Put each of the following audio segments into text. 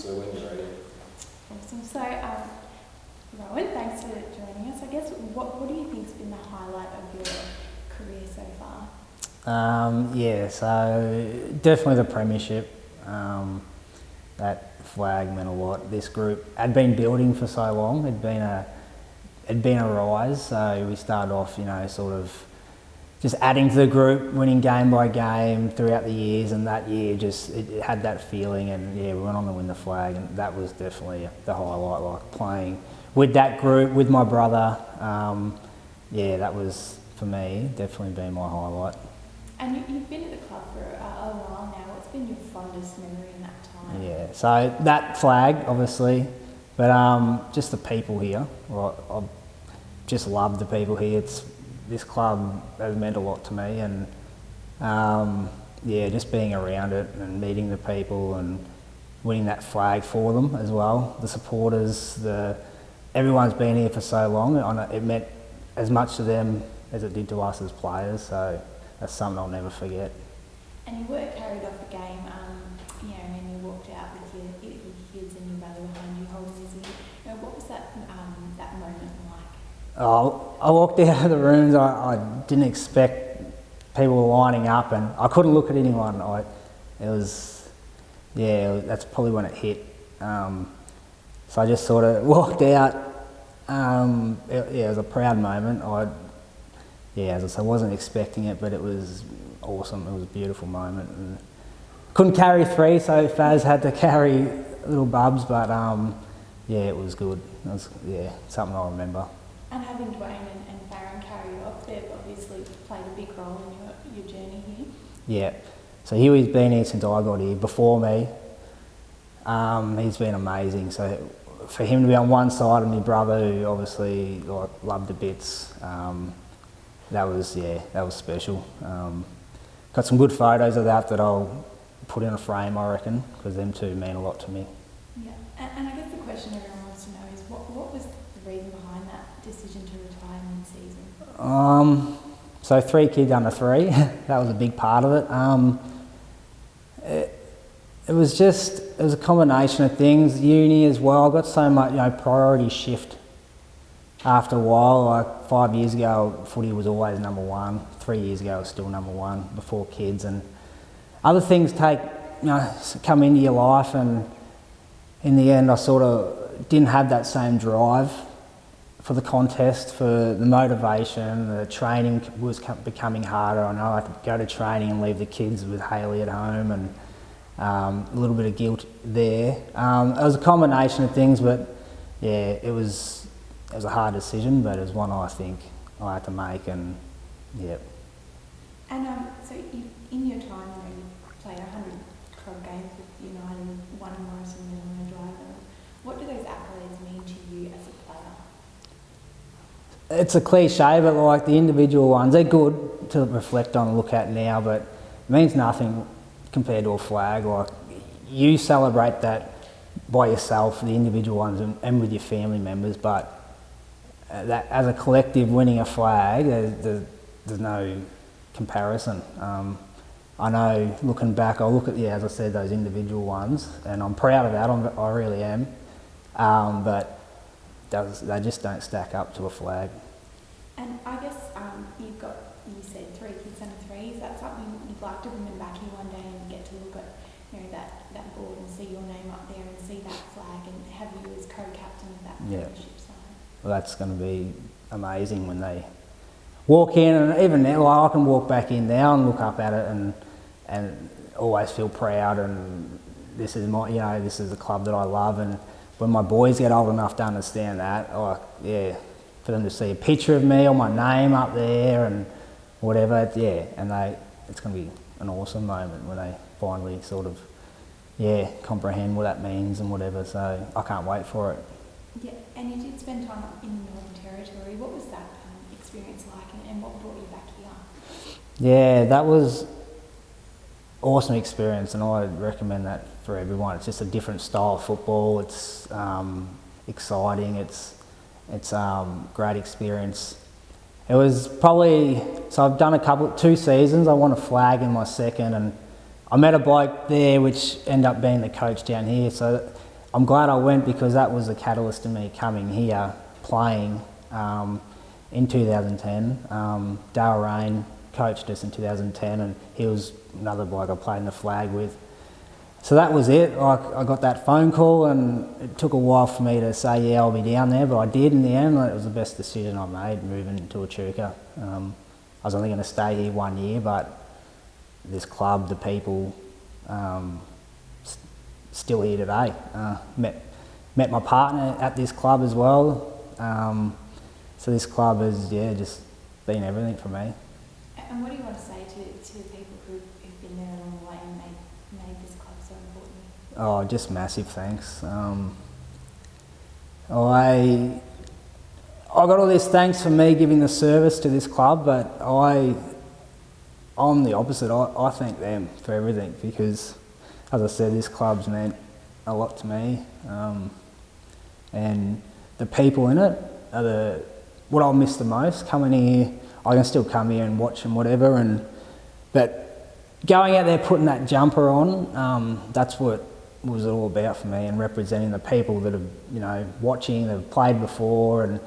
So when you're ready. Awesome. So, Rowan, thanks for joining us. I guess, what do you think's been the highlight of your career so far? So definitely the premiership. That flag meant a lot. This group had been building for so long. It'd been a rise. So we started off, sort of just adding to the group, winning game by game throughout the years, and that year it had that feeling, and we went on to win the flag, and that was definitely the highlight. Like playing with that group, with my brother, that was for me definitely been my highlight. And you've been at the club for a while now. What's been your fondest memory in that time? Yeah, so that flag, obviously, but just the people here. I just love the people here. This club has meant a lot to me, and just being around it and meeting the people and winning that flag for them as well. The supporters, everyone's been here for so long. It meant as much to them as it did to us as players. So that's something I'll never forget. And you were carried off the game, and you walked out with your kids and your brother behind you holding his ear. What was that moment like? I walked out of the rooms. I didn't expect people were lining up, and I couldn't look at anyone. That's probably when it hit. So I just sort of walked out. It was a proud moment. As I said, I wasn't expecting it, but it was awesome. It was a beautiful moment. And couldn't carry three, so Faz had to carry little bubs, but it was good. It was something I remember. And having Dwayne and Farron carry you off, they've obviously played a big role in your journey here. Yeah. So he's been here since I got here, before me. He's been amazing. So for him to be on one side of my brother, who obviously loved the bits, that was special. Got some good photos of that I'll put in a frame, I reckon, because them two mean a lot to me. Yeah, and I guess the question everyone wants to know is what was the reason behind that decision to retire mid-season? So 3 kids under 3, that was a big part of it. It was a combination of things. Uni as well, I got so much, priority shift. After a while, like 5 years ago, footy was always number one. 3 years ago, it was still number one before kids, and other things come into your life, and in the end, I sort of didn't have that same drive for the contest, for the motivation. The training was becoming harder. I know I had to go to training and leave the kids with Hayley at home, and a little bit of guilt there. It was a combination of things, but it was a hard decision, but it was one I think I had to make, and And so in your time, you played 100 club games with United, one in Morrison and one in Driver. What do those accolades mean to you as a player? It's a cliche, but like the individual ones, they're good to reflect on and look at now, but it means nothing compared to a flag. Like, you celebrate that by yourself, the individual ones, and with your family members, but that as a collective winning a flag, there's no comparison. I know, looking back, I'll look at, as I said, those individual ones, and I'm proud of that, I really am, but they just don't stack up to a flag. And I guess you said 3 kids under 3. Is that something you'd like to bring them back here one day and get to look at that board and see your name up there and see that flag and have you as co-captain of that premiership side? Well, that's going to be amazing when they walk in, and even now, I can walk back in now and look up at it and always feel proud, and this is this is the club that I love. And when my boys get old enough to understand that, for them to see a picture of me or my name up there and whatever, and it's going to be an awesome moment when they finally sort of comprehend what that means and whatever. So I can't wait for it. Yeah, and you did spend time in the Northern Territory. What was that experience like, and what brought you back here? Yeah, that was awesome experience, and I recommend that for everyone. It's just a different style of football. It's exciting. It's great experience. It was probably, so I've done 2 seasons. I won a flag in my second, and I met a bloke there which ended up being the coach down here. So I'm glad I went because that was the catalyst to me coming here, playing in 2010. Dale Rain coached us in 2010 and he was another bloke I played in the flag with. So that was it. I got that phone call and it took a while for me to say, yeah, I'll be down there, but I did in the end. It was the best decision I made, moving to Echuca. I was only going to stay here 1 year, but this club, the people, still here today. Met my partner at this club as well. So this club has, just been everything for me. And what do you want to say to the people who've been there along the way and made this club so important? Oh, just massive thanks. I got all this thanks for me giving the service to this club, but I'm the opposite. I thank them for everything because, as I said, this club's meant a lot to me, and the people in it are what I'll miss the most. Coming here, I can still come here and watch and whatever, but going out there putting that jumper on, that's what was all about for me, and representing the people that are watching, that have played before, and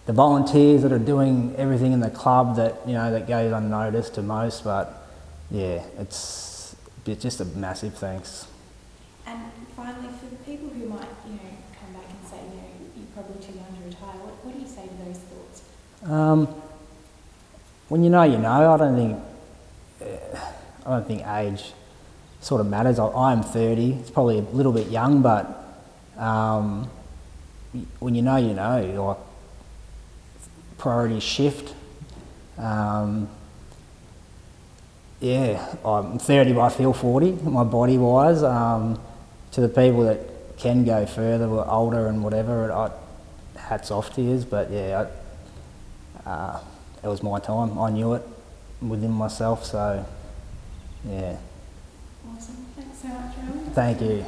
the volunteers that are doing everything in the club that that goes unnoticed to most. But yeah, it's just a massive thanks. And finally, for the people who might come back and say you're probably too young to retire, what do you say to those thoughts? When you know, I don't think age sort of matters. I am 30. It's probably a little bit young, but when you know, like priorities shift. I'm 30, but I feel 40, my body wise. To the people that can go further, or older and whatever, hats off to you. But yeah, it was my time. I knew it within myself. So yeah. Awesome. Thanks so much, Rowan. Thank you.